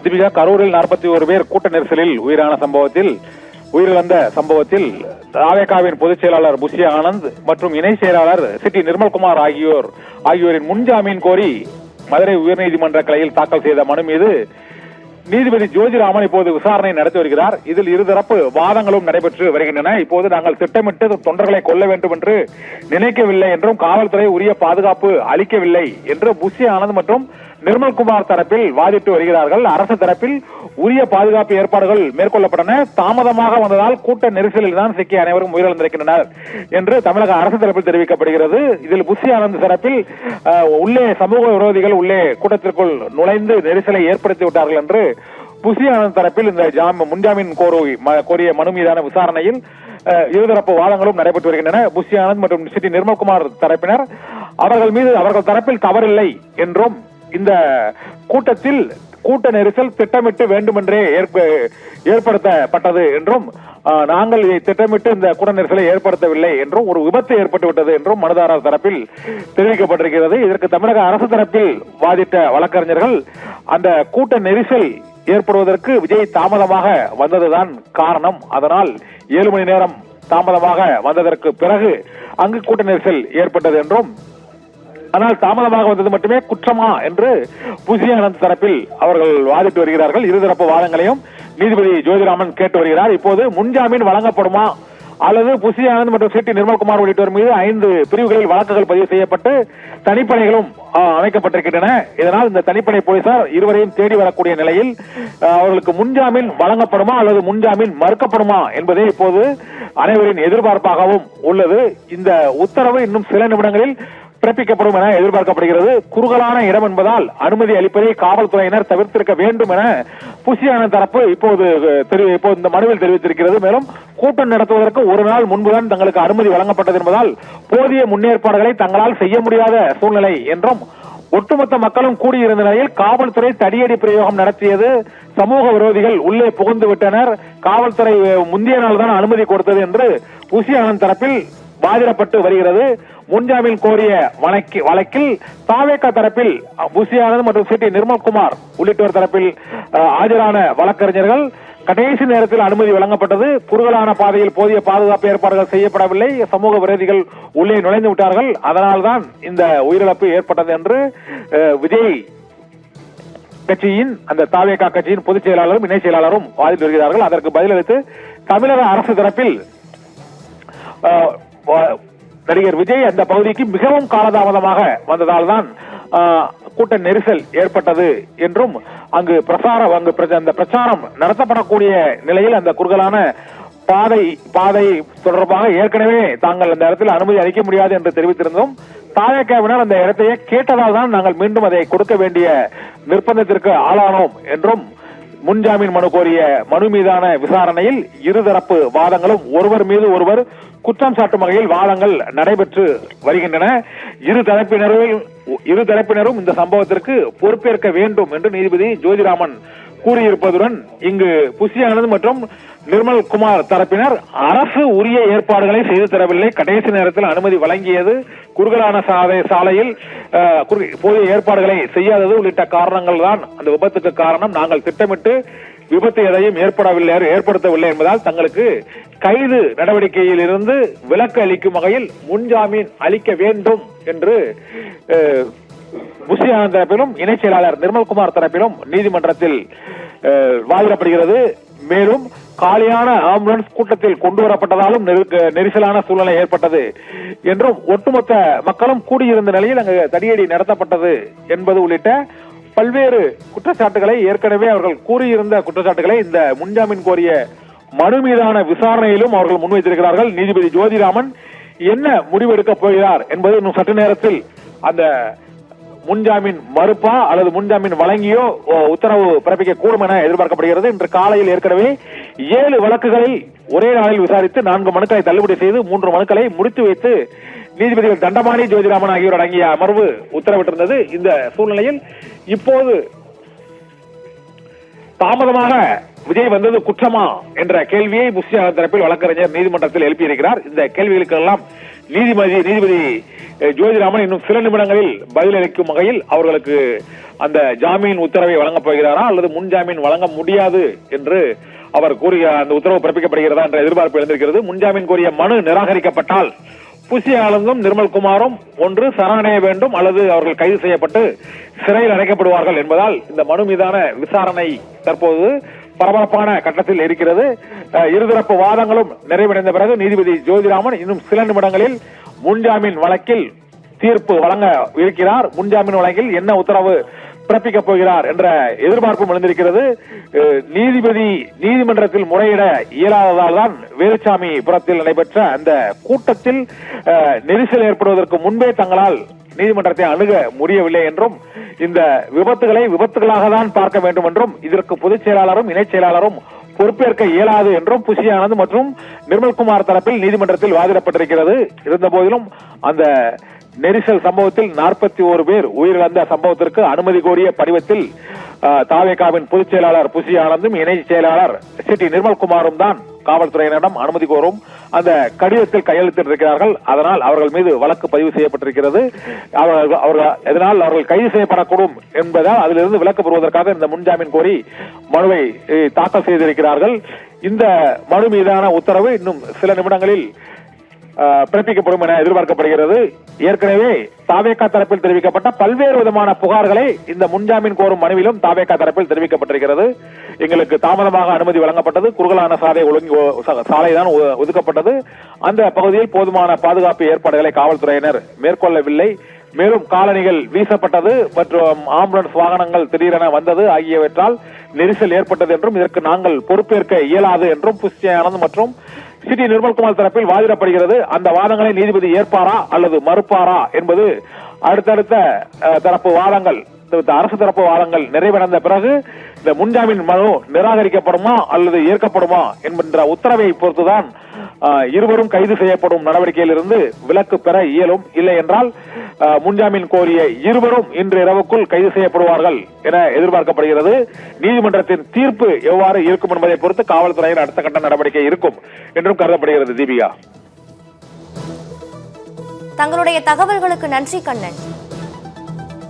தீபிகா, கரூரில் 41 பேர் கூட்ட நெரிசலில் உயிரிழந்த சம்பவத்தில் தாவேகாவின் பொதுச் செயலாளர் புஷி ஆனந்த் மற்றும் இணை செயலாளர் சிட்டி நிர்மல்குமார் ஆகியோரின் முன்ஜாமீன் கோரி மதுரை உயர்நீதிமன்ற கிளையில் தாக்கல் செய்த மனு மீது நீதிபதி ஜோதிராமன் இப்போது விசாரணை நடத்தி வருகிறார். இதில் இருதரப்பு வாதங்களும் நடைபெற்று வருகின்றன. இப்போது நாங்கள் திட்டமிட்டு தொண்டர்களை கொல்ல வேண்டும் என்று நினைக்கவில்லை என்றும் காவல்துறை உரிய பாதுகாப்பு அளிக்கவில்லை என்று புஷி ஆனந்த் மற்றும் நிர்மல்குமார் தரப்பில் வாதிட்டு வருகிறார்கள். அரசு தரப்பில் உரிய பாதுகாப்பு ஏற்பாடுகள் மேற்கொள்ளப்பட்டன. தாமதமாக வந்ததால் கூட்ட நெரிசலில் தான் சிக்கி அனைவரும் உயிரிழந்திருக்கின்றனர் என்று தமிழக அரசு தரப்பில் தெரிவிக்கப்படுகிறது. இதில் புஷி ஆனந்த் தரப்பில் உள்ளே சமூக விரோதிகள் உள்ளே கூட்டத்திற்குள் நுழைந்து நெரிசலை ஏற்படுத்தி விட்டார்கள் என்று புஷி ஆனந்த் தரப்பில் இந்த முன்ஜாமீன் கோரிய மனு மீதான விசாரணையில் இருதரப்பு வாதங்களும் நடைபெற்று வருகின்றன. புஷி ஆனந்த் மற்றும் சிட்டி நிர்மல்குமார் தரப்பினர் அவர்கள் தரப்பில் தவறில்லை என்றும் இந்த கூட்டத்தில் கூட்ட நெரிசல் திட்டமிட்டு வேண்டுமென்றே ஏற்படுத்தப்பட்டது என்றும் நாங்கள் இதை திட்டமிட்டு இந்த கூட்ட நெரிசலை ஏற்படுத்தவில்லை என்றும் ஒரு விபத்து ஏற்பட்டுவிட்டது என்றும் மனுதாரர் தரப்பில் தெரிவிக்கப்பட்டிருக்கிறது. இதற்கு தமிழக அரசு தரப்பில் வாதிட்ட வழக்கறிஞர்கள் அந்த கூட்ட நெரிசல் ஏற்படுவதற்கு விஜய் தாமதமாக வந்ததுதான் காரணம். அதனால் 7 மணி நேரம் தாமதமாக வந்ததற்கு பிறகு அங்கு கூட்ட நெரிசல் ஏற்பட்டது என்றும், ஆனால் தாமதமாக வந்தது மட்டுமே குற்றமா என்று புஷி ஆனந்த் தரப்பில் அவர்கள் வாதிட்டு வருகிறார்கள். இருதரப்பு வாதங்களையும் நீதிபதி ஜோதிராமன் கேட்டு வருகிறார். இப்போது முன்ஜாமீன் வழங்கப்படுமா அல்லது புஷி ஆனந்த் மற்றும் சிட்டி நிர்மல்குமார் உள்ளிட்டோர் மீது 5 பிரிவுகளில் வழக்குகள் பதிவு செய்யப்பட்டு தனிப்படைகளும் அமைக்கப்பட்டிருக்கின்றன. இதனால் இந்த தனிப்படை போலீசார் இருவரையும் தேடி வரக்கூடிய நிலையில் அவர்களுக்கு முன்ஜாமீன் வழங்கப்படுமா அல்லது முன்ஜாமீன் மறுக்கப்படுமா என்பதே இப்போது அனைவரின் எதிர்பார்ப்பாகவும் உள்ளது. இந்த உத்தரவு இன்னும் சில நிமிடங்களில் பிறப்பிக்கப்படும் என எதிர்பார்க்கப்படுகிறது. குறுகலான இடம் என்பதால் அனுமதி அளிப்பதை காவல்துறையினர் தவிர்த்திருக்க வேண்டும் என புஷி ஆனந்த் தரப்பு இப்போது இந்த மனுவில் தெரிவித்திருக்கிறது. மேலும் கூட்டம் நடத்துவதற்கு ஒரு நாள் முன்புதான் தங்களுக்கு அனுமதி வழங்கப்பட்டது என்பதால் போதிய முன்னேற்பாடுகளை தங்களால் செய்ய முடியாத சூழ்நிலை என்றும், ஒட்டுமொத்த மக்களும் கூடியிருந்த நிலையில் காவல்துறை தடியடி பிரயோகம் நடத்தியது, சமூக விரோதிகள் உள்ளே புகுந்து விட்டனர், காவல்துறை முந்தைய நாள் தான் அனுமதி கொடுத்தது என்று புஷி ஆனந்த் தரப்பில் வாதிடப்பட்டு வருகிறது. முன்ஜாமீன் கோரிய வழக்கில் தாவேகா தரப்பில் புஷி ஆனந்த் மற்றும் சிட்டி நிர்மல்குமார் உள்ளிட்டோர் தரப்பில் ஆஜரான வழக்கறிஞர்கள் கடைசி நேரத்தில் அனுமதி வழங்கப்பட்டது, குறுகலான பாதையில் போதிய பாதுகாப்பு ஏற்பாடுகள் செய்யப்படவில்லை, சமூக விரோதிகள் உள்ளே நுழைந்து விட்டார்கள், அதனால்தான் இந்த உயிரிழப்பு ஏற்பட்டது என்று விஜய் கட்சியின் அந்த தாவேகா கட்சியின் பொதுச் செயலாளரும் இணை செயலாளரும் வாதிட்டு வருகிறார்கள். அதற்கு பதிலளித்து தமிழக அரசு தரப்பில் நடிகர் விஜய் அந்த பகுதிக்கு மிகவும் காலதாமதமாக வந்ததால் தான் கூட்ட நெரிசல் ஏற்பட்டது என்றும், அங்கு அந்த பிரச்சாரம் நடத்தப்படக்கூடிய நிலையில் அந்த குறுகலான பாதை தொடர்பாக ஏற்கனவே தாங்கள் அந்த இடத்தில் அனுமதி அளிக்க முடியாது என்று தெரிவித்திருந்தோம். தாவேகாவினர் அந்த இடத்தையே கேட்டதால் தான் நாங்கள் மீண்டும் அதை கொடுக்க வேண்டிய நிர்பந்தத்திற்கு ஆளானோம் என்றும், முன்ஜாமீன் மனு கோரிய மனு மீதான விசாரணையில் இருதரப்பு வாதங்களும் ஒருவர் மீது ஒருவர் குற்றம் சாட்டும் வகையில் வாதங்கள் நடைபெற்று வருகின்றன. இரு தரப்பினரும் இந்த சம்பவத்திற்கு பொறுப்பேற்க வேண்டும் என்று நீதிபதி ஜோதிராமன் கூறியிருப்பதுடன், இங்கு புஷி ஆனந்த் மற்றும் நிர்மல்குமார் தரப்பினர் அரசு உரிய ஏற்பாடுகளை செய்து தரவில்லை, கடைசி நேரத்தில் அனுமதி வழங்கியது, குறுகலான சாலையில் போதிய ஏற்பாடுகளை செய்யாதது உள்ளிட்ட காரணங்கள் தான் அந்த விபத்துக்கு காரணம். நாங்கள் திட்டமிட்டு விபத்து எதையும் ஏற்படுத்தவில்லை என்பதால் தங்களுக்கு கைது நடவடிக்கையில் இருந்து விலக்கு அளிக்கும் வகையில் முன்ஜாமீன் அளிக்க வேண்டும் என்று புஷி ஆனந்த் தரப்பிலும் இணை செயலாளர் நிர்மல்குமார் தரப்பிலும் நீதிமன்றத்தில் வாதிடப்படுகிறது. மேலும் காலியான ஆம்புலன்ஸ் கூட்டத்தில் கொண்டு வரப்பட்டதாலும் நெரிசலான சூழ்நிலை ஏற்பட்டது என்றும், ஒட்டுமொத்த மக்களும் கூடியிருந்த நிலையில் அங்கு தடியடி நடத்தப்பட்டது என்பது உள்ளிட்ட பல்வேறு குற்றச்சாட்டுகளை ஏற்கனவே அவர்கள் கூறியிருந்த குற்றச்சாட்டுகளை இந்த முன்ஜாமீன் கோரிய மனு மீதான விசாரணையிலும் அவர்கள் முன்வைத்திருக்கிறார்கள். நீதிபதி ஜோதிராமன் என்ன முடிவெடுக்கப் போகிறார் என்பது இன்னும் சற்று நேரத்தில் அந்த முன்ஜாமீன் மறுப்பா அல்லது முன்ஜாமீன் வழங்கியோ உத்தரவு பிறப்பிக்க கூடும் என எதிர்பார்க்கப்படுகிறது. இன்று காலையில் ஏற்கனவே 7 வழக்குகளை ஒரே நாளில் விசாரித்து 4 மனுக்களை தள்ளுபடி செய்து 3 மனுக்களை முடித்து வைத்து நீதிபதிகள் தண்டபாணி, ஜோதிராமன் ஆகியோர் அடங்கிய அமர்வு உத்தரவிட்டிருந்தது. இந்த சூழ்நிலையில் இப்போது தாமதமாக விஜய் வந்தது குற்றமா என்ற கேள்வியை புஷி ஆனந்த் தரப்பில் வழக்கறிஞர் நீதிமன்றத்தில் எழுப்பியிருக்கிறார். இந்த கேள்விகளுக்கெல்லாம் நீதிபதி ஜோதிராமன் இன்னும் சில நிமிடங்களில் பதிலளிக்கும் வகையில் அவர்களுக்கு அந்த ஜாமீன் உத்தரவை வழங்கப் போகிறாரா அல்லது முன்ஜாமீன் வழங்க முடியாது என்று அவர் கூறிய அந்த உத்தரவு பிறப்பிக்கப்படுகிறதா என்ற எதிர்பார்ப்பு எழுந்திருக்கிறது. முன்ஜாமீன் கோரிய மனு நிராகரிக்கப்பட்டால் புசி ஆனந்தும் நிர்மல்குமாரும் ஒன்று சரணடைய வேண்டும் அல்லது அவர்கள் கைது செய்யப்பட்டு சிறையில் அடைக்கப்படுவார்கள் என்பதால் இந்த மனு மீதான விசாரணை தற்போது பரபரப்பான கட்டத்தில் இருக்கிறது. இருதரப்பு வாதங்களும் நிறைவடைந்த பிறகு நீதிபதி ஜோதிராமன் இன்னும் சில நிமிடங்களில் முன்ஜாமீன் வழக்கில் தீர்ப்பு வழங்க இருக்கிறார். முன்ஜாமீன் வழக்கில் என்ன உத்தரவு பிறப்பிக்கப் போகிறார் என்ற எதிர்பார்ப்பும் எழுந்திருக்கிறது. நீதிமன்றத்தில் முறையிட இயலாததால் தான் வேலுச்சாமி புரத்தில் நடைபெற்ற அந்த கூட்டத்தில் நெரிசல் ஏற்படுவதற்கு முன்பே தங்களால் நீதிமன்றத்தை அணுக முடியவில்லை என்றும் இந்த விபத்துகளை விபத்துகளாக தான் பார்க்க வேண்டும் என்றும் இதற்கு பொதுச் செயலாளரும் இணைச் செயலாளரும் பொறுப்பேற்க இயலாது என்றும் புசி ஆனந்த் மற்றும் நிர்மல்குமார் தரப்பில் நீதிமன்றத்தில் வாதிடப்பட்டிருக்கிறது. இருந்த போதிலும் அந்த நெரிசல் சம்பவத்தில் 41 பேர் உயிரிழந்த சம்பவத்திற்கு அனுமதி கோரிய படிவத்தில் தாவேகாவின் பொதுச் செயலாளர் புசி ஆனந்தும் இணை செயலாளர் சிட்டி நிர்மல்குமாரும் தான் காவல்துறையினரிடம் அனுமதி கோரும் அந்த கடிதத்தில் கையெழுத்திட்டிருக்கிறார்கள். அதனால் அவர்கள் மீது வழக்கு பதிவு செய்யப்பட்டிருக்கிறது. இதனால் அவர்கள் கைது செய்யப்படக்கூடும் என்பதால் அதிலிருந்து விலக்கு பெறுவதற்காக இந்த முன்ஜாமீன் கோரி மனுவை தாக்கல் செய்திருக்கிறார்கள். இந்த மனு மீதான உத்தரவு இன்னும் சில நிமிடங்களில் பிறப்பிக்கப்படும் என எதிர்பார்க்கப்படுகிறது. ஏற்கனவே தாவேகா தரப்பில் தெரிவிக்கப்பட்ட பல்வேறு விதமான புகார்களை இந்த முன்ஜாமீன் கோரும் மனுவிலும் தாவேகா தரப்பில் தெரிவிக்கப்பட்டிருக்கிறது. எங்களுக்கு தாமதமாக அனுமதி வழங்கப்பட்டது, குறுகலான சாலை தான் ஒதுக்கப்பட்டது, அந்த பகுதியில் போதுமான பாதுகாப்பு ஏற்பாடுகளை காவல்துறையினர் மேற்கொள்ளவில்லை, மேலும் காலணிகள் வீசப்பட்டது மற்றும் ஆம்புலன்ஸ் வாகனங்கள் திடீரென வந்தது ஆகியவற்றால் நெரிசல் ஏற்பட்டது என்றும் இதற்கு நாங்கள் பொறுப்பேற்க இயலாது என்றும் புசி ஆனந்த் மற்றும் சிட்டி நிர்மல்குமார் தரப்பில் வாதிடப்படுகிறது. அந்த வாதங்களை நீதிபதி ஏற்பாரா அல்லது மறுப்பாரா என்பது அடுத்தடுத்த தரப்பு வாதங்கள், அரசு தரப்பு வாதங்கள் நிறைவடைந்த பிறகு இந்த முன்ஜாமீன் மனு நிராகரிக்கப்படுமா அல்லது ஏற்கப்படுமா என்கின்ற உத்தரவை பொறுத்துதான் இருவரும் கைது செய்யப்படும் நடவடிக்கையில் இருந்து விலக்கு பெற இயலும். இல்லை என்றால் முன்ஜாமீன் கோரிய இருவரும் இன்று இரவுக்குள் கைது செய்யப்படுவார்கள் என எதிர்பார்க்கப்படுகிறது. நீதிமன்றத்தின் தீர்ப்பு எவ்வாறு இருக்கும் என்பதை பொறுத்து காவல்துறையின் அடுத்த கட்ட நடவடிக்கை இருக்கும் என்றும் கருதப்படுகிறது. தீபிகா, தங்களுடைய தகவல்களுக்கு நன்றி கண்ணன்.